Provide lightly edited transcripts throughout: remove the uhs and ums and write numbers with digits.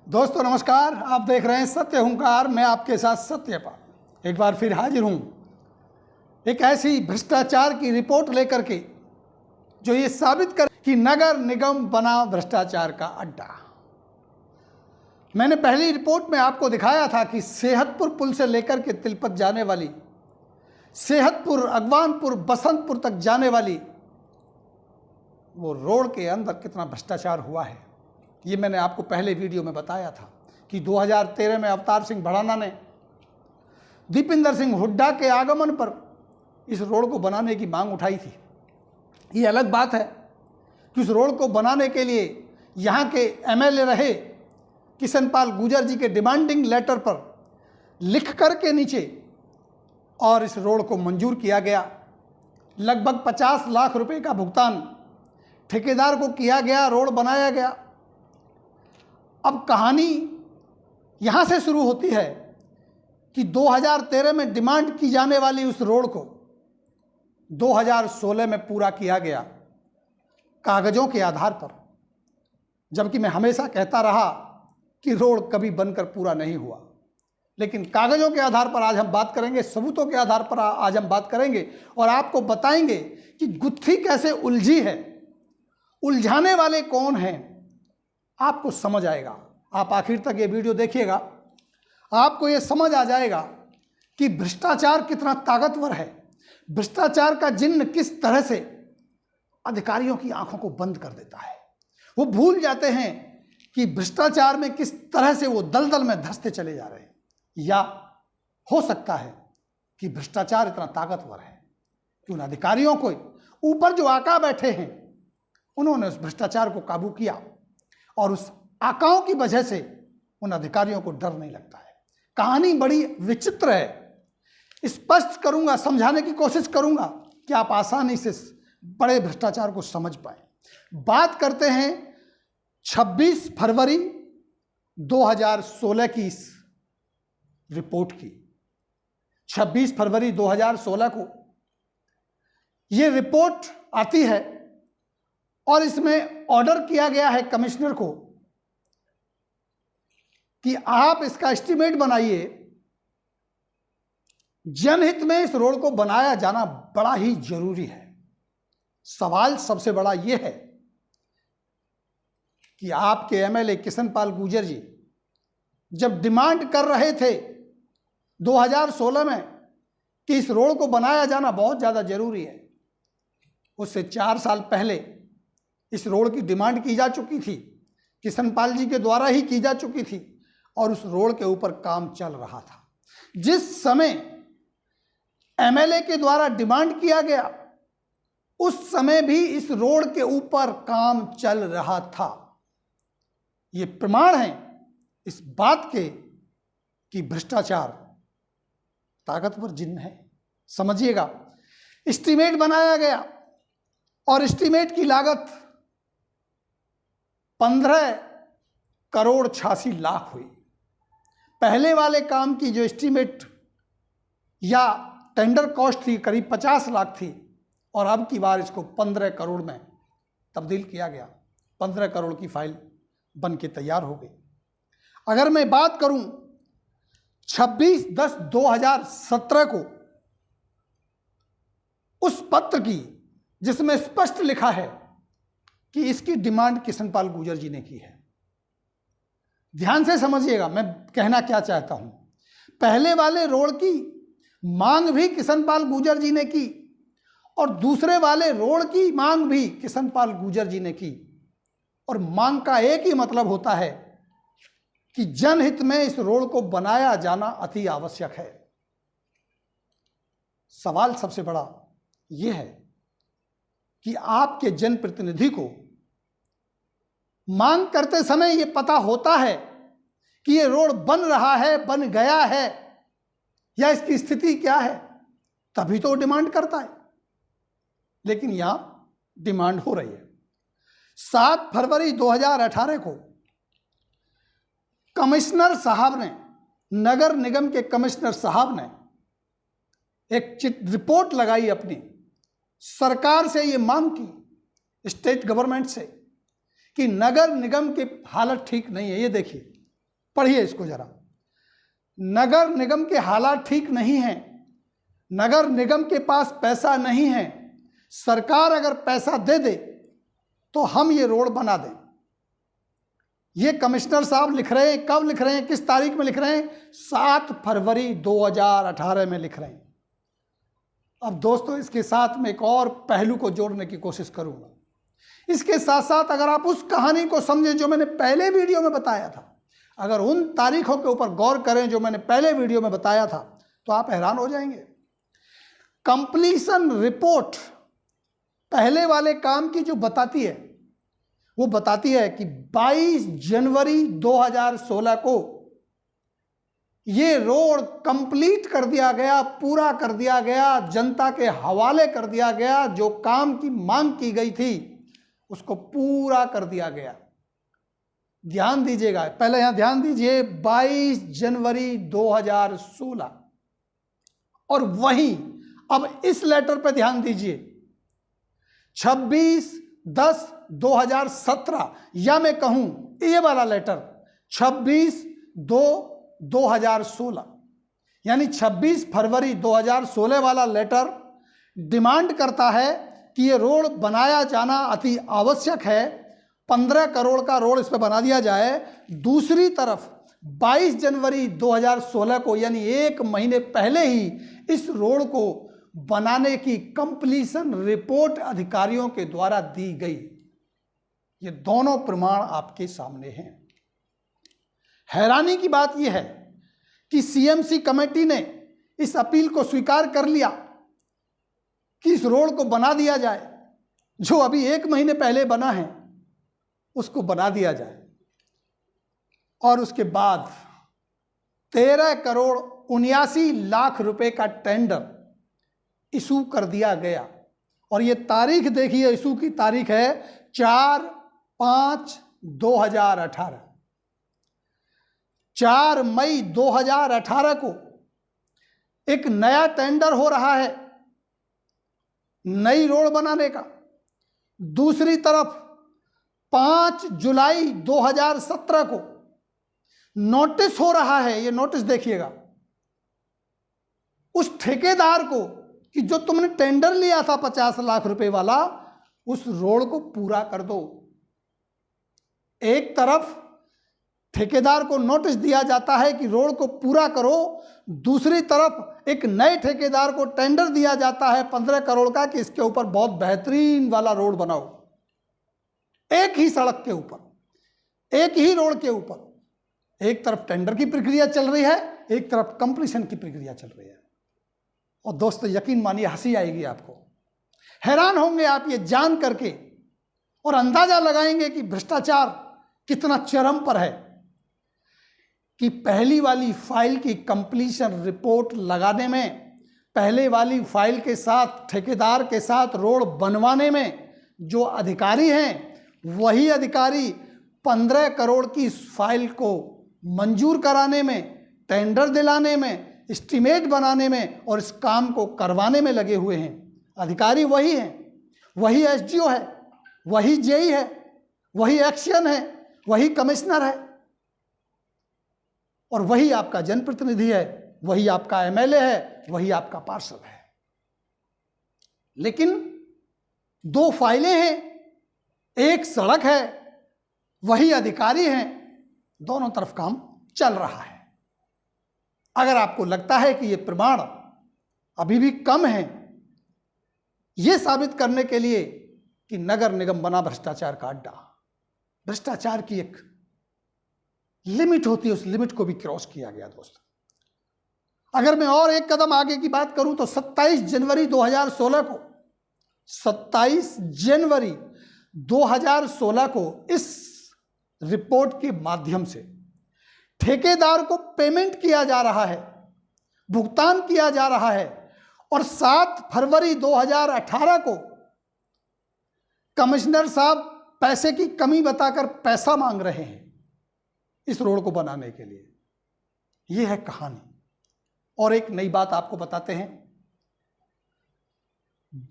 दोस्तों नमस्कार, आप देख रहे हैं सत्य हुंकार। मैं आपके साथ सत्यपाल एक बार फिर हाजिर हूं एक ऐसी भ्रष्टाचार की रिपोर्ट लेकर के जो ये साबित कर कि नगर निगम बना भ्रष्टाचार का अड्डा। मैंने पहली रिपोर्ट में आपको दिखाया था कि सेहतपुर पुल से लेकर के तिलपत जाने वाली, सेहतपुर, अगवानपुर, बसंतपुर तक जाने वाली वो रोड के अंदर कितना भ्रष्टाचार हुआ है। ये मैंने आपको पहले वीडियो में बताया था कि 2013 में अवतार सिंह भड़ाना ने दीपेंद्र सिंह हुड्डा के आगमन पर इस रोड को बनाने की मांग उठाई थी। ये अलग बात है कि उस रोड को बनाने के लिए यहाँ के एमएलए रहे किशनपाल गुर्जर जी के डिमांडिंग लेटर पर लिख कर के नीचे और इस रोड को मंजूर किया गया। लगभग 50 लाख रुपए का भुगतान ठेकेदार को किया गया, रोड बनाया गया। अब कहानी यहाँ से शुरू होती है कि 2013 में डिमांड की जाने वाली उस रोड को 2016 में पूरा किया गया कागजों के आधार पर, जबकि मैं हमेशा कहता रहा कि रोड कभी बनकर पूरा नहीं हुआ। लेकिन कागजों के आधार पर आज हम बात करेंगे, सबूतों के आधार पर आज हम बात करेंगे और आपको बताएंगे कि गुत्थी कैसे उलझी है, उलझाने वाले कौन हैं, आपको समझ आएगा। आप आखिर तक ये वीडियो देखिएगा, आपको ये समझ आ जाएगा कि भ्रष्टाचार कितना ताकतवर है, भ्रष्टाचार का जिन्न किस तरह से अधिकारियों की आंखों को बंद कर देता है। वो भूल जाते हैं कि भ्रष्टाचार में किस तरह से वो दलदल में धंसते चले जा रहे हैं। या हो सकता है कि भ्रष्टाचार इतना ताकतवर है कि उन अधिकारियों को ऊपर जो आका बैठे हैं उन्होंने उस भ्रष्टाचार को काबू किया और उस आकाओं की वजह से उन अधिकारियों को डर नहीं लगता है। कहानी बड़ी विचित्र है, स्पष्ट करूंगा, समझाने की कोशिश करूंगा कि आप आसानी से बड़े भ्रष्टाचार को समझ पाए। बात करते हैं 26 फरवरी 2016 की इस रिपोर्ट की। 26 फरवरी 2016 को यह रिपोर्ट आती है और इसमें ऑर्डर किया गया है कमिश्नर को कि आप इसका एस्टीमेट बनाइए। जनहित में इस रोड को बनाया जाना बड़ा ही जरूरी है। सवाल सबसे बड़ा यह है कि आपके एमएलए किशनपाल गुर्जर जी जब डिमांड कर रहे थे 2016 में कि इस रोड को बनाया जाना बहुत ज्यादा जरूरी है, उससे 4 साल पहले इस रोड की डिमांड की जा चुकी थी, किशनपाल जी के द्वारा ही की जा चुकी थी और उस रोड के ऊपर काम चल रहा था। जिस समय एमएलए के द्वारा डिमांड किया गया उस समय भी इस रोड के ऊपर काम चल रहा था। ये प्रमाण है इस बात के कि भ्रष्टाचार ताकतवर जिन्न है। समझिएगा, एस्टीमेट बनाया गया और एस्टीमेट की लागत 15 करोड़ 86 लाख हुई। पहले वाले काम की जो एस्टीमेट या टेंडर कॉस्ट थी करीब 50 लाख थी और अब की बार इसको 15 करोड़ में तब्दील किया गया। 15 करोड़ की फाइल बन के तैयार हो गई। अगर मैं बात करूं 26/10/2017 को उस पत्र की जिसमें स्पष्ट लिखा है कि इसकी डिमांड किशनपाल गुर्जर जी ने की है। ध्यान से समझिएगा मैं कहना क्या चाहता हूं। पहले वाले रोड की मांग भी किशनपाल गुर्जर जी ने की और दूसरे वाले रोड की मांग भी किशनपाल गुर्जर जी ने की। और मांग का एक ही मतलब होता है कि जनहित में इस रोड को बनाया जाना अति आवश्यक है। सवाल सबसे बड़ा यह है कि आपके जनप्रतिनिधि को मांग करते समय यह पता होता है कि यह रोड बन रहा है, बन गया है या इसकी स्थिति क्या है, तभी तो डिमांड करता है। लेकिन यहां डिमांड हो रही है। 7 फरवरी 2018 को कमिश्नर साहब ने, नगर निगम के कमिश्नर साहब ने एक रिपोर्ट लगाई अपनी, सरकार से ये मांग की, स्टेट गवर्नमेंट से, कि नगर निगम की हालत ठीक नहीं है। ये देखिए पढ़िए इसको जरा। नगर निगम के हालात ठीक नहीं हैं, नगर निगम के पास पैसा नहीं है, सरकार अगर पैसा दे दे तो हम ये रोड बना दें। ये कमिश्नर साहब लिख रहे हैं। कब लिख रहे हैं, किस तारीख में लिख रहे हैं? 7 फरवरी 2018 में लिख रहे हैं। अब दोस्तों इसके साथ में एक और पहलू को जोड़ने की कोशिश करूंगा। इसके साथ साथ अगर आप उस कहानी को समझें जो मैंने पहले वीडियो में बताया था, अगर उन तारीखों के ऊपर गौर करें जो मैंने पहले वीडियो में बताया था, तो आप हैरान हो जाएंगे। कंप्लीशन रिपोर्ट पहले वाले काम की जो बताती है, वो बताती है कि 22 जनवरी 2016 को ये रोड कंप्लीट कर दिया गया, पूरा कर दिया गया, जनता के हवाले कर दिया गया। जो काम की मांग की गई थी उसको पूरा कर दिया गया। ध्यान दीजिएगा, पहले यहां ध्यान दीजिए, 22 जनवरी 2016। और वहीं अब इस लेटर पे ध्यान दीजिए, 26/10/2017, या मैं कहूं ये वाला लेटर 26/2/2016, यानी 26 फरवरी 2016 वाला लेटर डिमांड करता है कि ये रोड बनाया जाना अति आवश्यक है, 15 करोड़ का रोड इस पर बना दिया जाए। दूसरी तरफ 22 जनवरी 2016 को, यानी 1 महीने पहले ही इस रोड को बनाने की कंप्लीशन रिपोर्ट अधिकारियों के द्वारा दी गई। ये दोनों प्रमाण आपके सामने हैं। हैरानी की बात यह है कि सीएमसी कमेटी ने इस अपील को स्वीकार कर लिया कि इस रोड को बना दिया जाए, जो अभी 1 महीने पहले बना है उसको बना दिया जाए। और उसके बाद 13 करोड़ 79 लाख रुपए का टेंडर इशू कर दिया गया। और ये तारीख देखिए, इशू की तारीख है 4/5/2018। 4 मई 2018 को एक नया टेंडर हो रहा है नई रोड बनाने का। दूसरी तरफ 5 जुलाई 2017 को नोटिस हो रहा है, ये नोटिस देखिएगा, उस ठेकेदार को कि जो तुमने टेंडर लिया था 50 लाख रुपए वाला, उस रोड को पूरा कर दो। एक तरफ ठेकेदार को नोटिस दिया जाता है कि रोड को पूरा करो, दूसरी तरफ एक नए ठेकेदार को टेंडर दिया जाता है 15 करोड़ का कि इसके ऊपर बहुत बेहतरीन वाला रोड बनाओ। एक ही सड़क के ऊपर, एक ही रोड के ऊपर एक तरफ टेंडर की प्रक्रिया चल रही है, एक तरफ कंप्लीशन की प्रक्रिया चल रही है। और दोस्तों यकीन मानिए, हंसी आएगी आपको, हैरान होंगे आप ये जान करके, और अंदाजा लगाएंगे कि भ्रष्टाचार कितना चरम पर है कि पहली वाली फाइल की कंप्लीशन रिपोर्ट लगाने में, पहले वाली फाइल के साथ ठेकेदार के साथ रोड बनवाने में जो अधिकारी हैं, वही अधिकारी 15 करोड़ की इस फाइल को मंजूर कराने में, टेंडर दिलाने में, एस्टीमेट बनाने में और इस काम को करवाने में लगे हुए हैं। अधिकारी वही हैं, वही एसडीओ है, वही जेई है, वही एक्शन है, वही कमिश्नर है, और वही आपका जनप्रतिनिधि है, वही आपका एमएलए है, वही आपका पार्षद है। लेकिन 2 फाइलें हैं, एक सड़क है, वही अधिकारी हैं, दोनों तरफ काम चल रहा है। अगर आपको लगता है कि ये प्रमाण अभी भी कम है, ये साबित करने के लिए कि नगर निगम बना भ्रष्टाचार का अड्डा, भ्रष्टाचार की एक लिमिट होती है, उस लिमिट को भी क्रॉस किया गया दोस्तों। अगर मैं और एक कदम आगे की बात करूं तो 27 जनवरी 2016 को 27 जनवरी 2016 को इस रिपोर्ट के माध्यम से ठेकेदार को पेमेंट किया जा रहा है, भुगतान किया जा रहा है, और 7 फरवरी 2018 को कमिश्नर साहब पैसे की कमी बताकर पैसा मांग रहे हैं इस रोड को बनाने के लिए। यह है कहानी। और एक नई बात आपको बताते हैं,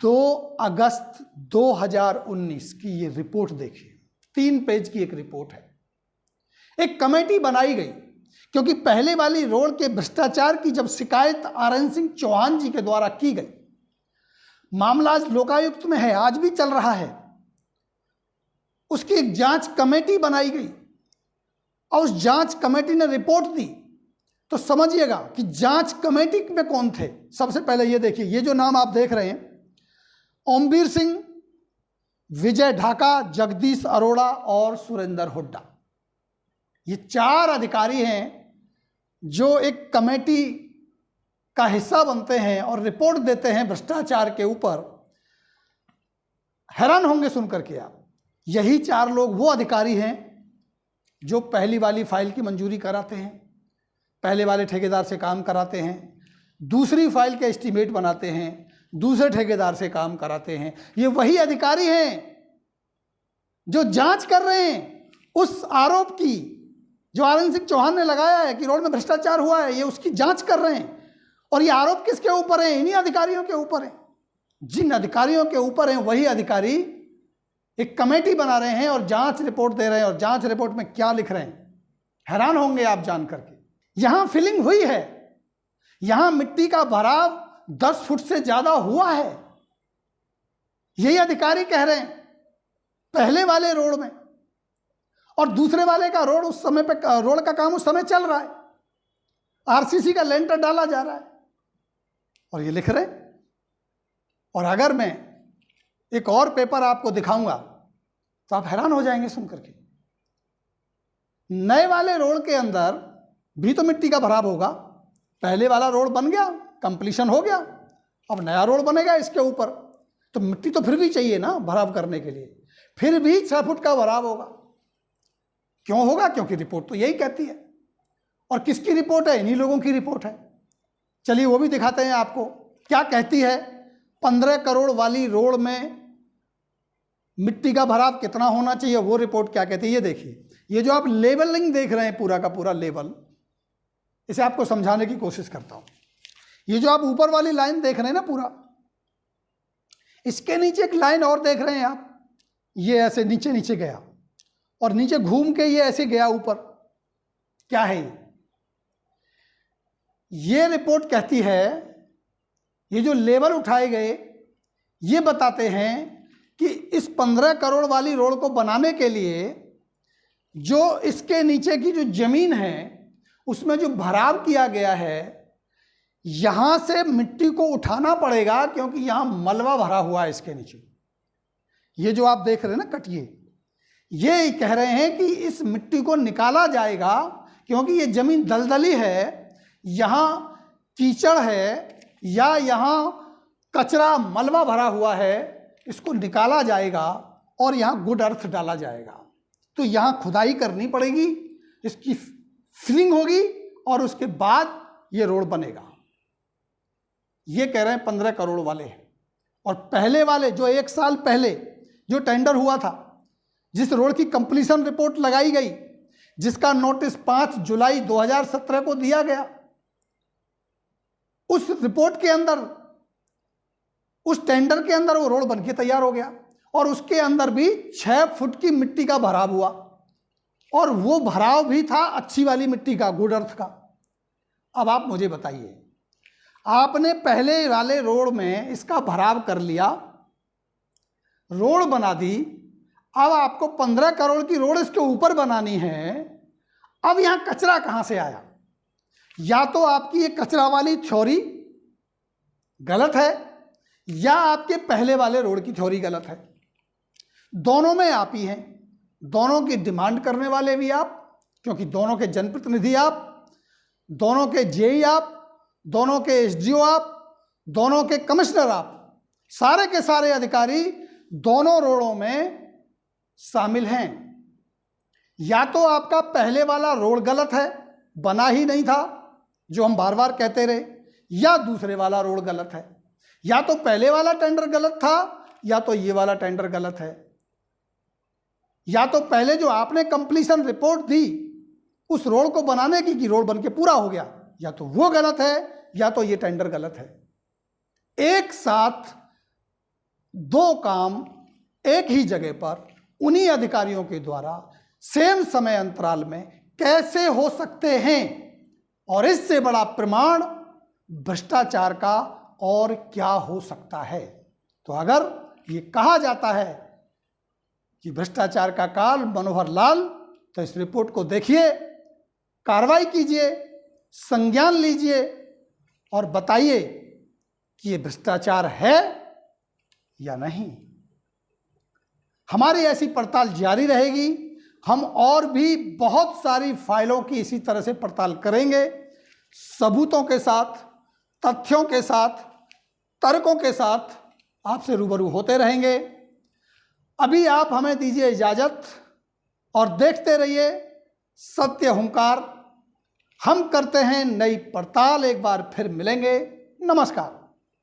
2 अगस्त 2019 की ये रिपोर्ट देखिए, 3 पेज की एक रिपोर्ट है। एक कमेटी बनाई गई क्योंकि पहले वाली रोड के भ्रष्टाचार की जब शिकायत आरएन सिंह चौहान जी के द्वारा की गई, मामला आज लोकायुक्त में है, आज भी चल रहा है, उसकी एक जांच कमेटी बनाई गई और उस जांच कमेटी ने रिपोर्ट दी। तो समझिएगा कि जांच कमेटी में कौन थे। सबसे पहले ये देखिए, ये जो नाम आप देख रहे हैं, ओमवीर सिंह, विजय ढाका, जगदीश अरोड़ा और सुरेंद्र हुड्डा, ये 4 अधिकारी हैं जो एक कमेटी का हिस्सा बनते हैं और रिपोर्ट देते हैं भ्रष्टाचार के ऊपर। हैरान होंगे सुनकर के आप, यही 4 लोग वो अधिकारी हैं जो पहली वाली फाइल की मंजूरी कराते हैं, पहले वाले ठेकेदार से काम कराते हैं, दूसरी फाइल के एस्टीमेट बनाते हैं, दूसरे ठेकेदार से काम कराते हैं। ये वही अधिकारी हैं जो जांच कर रहे हैं उस आरोप की जो आरएन सिंह चौहान ने लगाया है कि रोड में भ्रष्टाचार हुआ है। ये उसकी जांच कर रहे हैं और ये आरोप किसके ऊपर है? इन्हीं अधिकारियों के ऊपर है। जिन अधिकारियों के ऊपर हैं वही अधिकारी एक कमेटी बना रहे हैं और जांच रिपोर्ट दे रहे हैं। और जांच रिपोर्ट में क्या लिख रहे हैं, हैरान होंगे आप जान करके। यहां फिलिंग हुई है, यहां मिट्टी का भराव 10 फुट से ज्यादा हुआ है, यही अधिकारी कह रहे हैं पहले वाले रोड में। और दूसरे वाले का रोड उस समय पे, रोड का काम उस समय चल रहा है, आरसीसी का लेंटर डाला जा रहा है और ये लिख रहे हैं। और अगर मैं एक और पेपर आपको दिखाऊंगा तो आप हैरान हो जाएंगे सुन करके। नए वाले रोड के अंदर भी तो मिट्टी का भराव होगा, पहले वाला रोड बन गया, कंप्लीशन हो गया, अब नया रोड बनेगा इसके ऊपर, तो मिट्टी तो फिर भी चाहिए ना भराव करने के लिए, फिर भी 6 फुट का भराव होगा। क्यों होगा? क्योंकि रिपोर्ट तो यही कहती है। और किसकी रिपोर्ट है? इन्हीं लोगों की रिपोर्ट है। चलिए वो भी दिखाते हैं आपको क्या कहती है। 15 करोड़ वाली रोड में मिट्टी का भराव कितना होना चाहिए, वो रिपोर्ट क्या कहती है। ये देखिए, ये जो आप लेवलिंग देख रहे हैं, पूरा का पूरा लेवल, इसे आपको समझाने की कोशिश करता हूं। ये जो आप ऊपर वाली लाइन देख रहे हैं ना पूरा, इसके नीचे एक लाइन और देख रहे हैं आप, ये ऐसे नीचे नीचे गया और नीचे घूम के ये ऐसे गया ऊपर। क्या है ये रिपोर्ट कहती है, ये जो लेवल उठाए गए ये बताते हैं कि इस 15 करोड़ वाली रोड को बनाने के लिए जो इसके नीचे की जो जमीन है उसमें जो भराव किया गया है, यहां से मिट्टी को उठाना पड़ेगा क्योंकि यहां मलबा भरा हुआ है इसके नीचे। ये जो आप देख रहे हैं ना कटिए, ये कह रहे हैं कि इस मिट्टी को निकाला जाएगा क्योंकि ये जमीन दलदली है, यहां कीचड़ है या यहां कचरा मलबा भरा हुआ है, इसको निकाला जाएगा और यहां गुड अर्थ डाला जाएगा। तो यहां खुदाई करनी पड़ेगी, इसकी फिलिंग होगी और उसके बाद ये रोड बनेगा। ये कह रहे हैं 15 करोड़ वाले हैं। और पहले वाले जो 1 साल पहले जो टेंडर हुआ था, जिस रोड की कंप्लीशन रिपोर्ट लगाई गई, जिसका नोटिस 5 जुलाई 2017 को दिया गया, उस रिपोर्ट के अंदर, उस टेंडर के अंदर वो रोड बनके तैयार हो गया और उसके अंदर भी 6 फुट की मिट्टी का भराव हुआ और वो भराव भी था अच्छी वाली मिट्टी का, गुड अर्थ का। अब आप मुझे बताइए, आपने पहले वाले रोड में इसका भराव कर लिया, रोड बना दी, अब आपको 15 करोड़ की रोड इसके ऊपर बनानी है। अब यहां कचरा कहां से आया? या तो आपकी ये कचरा वाली थ्योरी गलत है या आपके पहले वाले रोड की थ्योरी गलत है। दोनों में आप ही हैं, दोनों की डिमांड करने वाले भी आप, क्योंकि दोनों के जनप्रतिनिधि आप, दोनों के जेई आप, दोनों के एसडीओ आप, दोनों के कमिश्नर आप, सारे के सारे अधिकारी दोनों रोडों में शामिल हैं। या तो आपका पहले वाला रोड गलत है, बना ही नहीं था, जो हम बार बार कहते रहे, या दूसरे वाला रोड गलत है। या तो पहले वाला टेंडर गलत था या तो ये वाला टेंडर गलत है। या तो पहले जो आपने कंप्लीशन रिपोर्ट दी उस रोड को बनाने की कि रोड बनके पूरा हो गया, या तो वो गलत है या तो ये टेंडर गलत है। एक साथ 2 काम एक ही जगह पर उन्हीं अधिकारियों के द्वारा सेम समय अंतराल में कैसे हो सकते हैं? और इससे बड़ा प्रमाण भ्रष्टाचार का और क्या हो सकता है। तो अगर ये कहा जाता है कि भ्रष्टाचार का काल मनोहर लाल, तो इस रिपोर्ट को देखिए, कार्रवाई कीजिए, संज्ञान लीजिए और बताइए कि ये भ्रष्टाचार है या नहीं। हमारी ऐसी पड़ताल जारी रहेगी। हम और भी बहुत सारी फाइलों की इसी तरह से पड़ताल करेंगे, सबूतों के साथ, तथ्यों के साथ, तर्कों के साथ आपसे रूबरू होते रहेंगे। अभी आप हमें दीजिए इजाज़त और देखते रहिए सत्य हुंकार। हम करते हैं नई पड़ताल। एक बार फिर मिलेंगे। नमस्कार।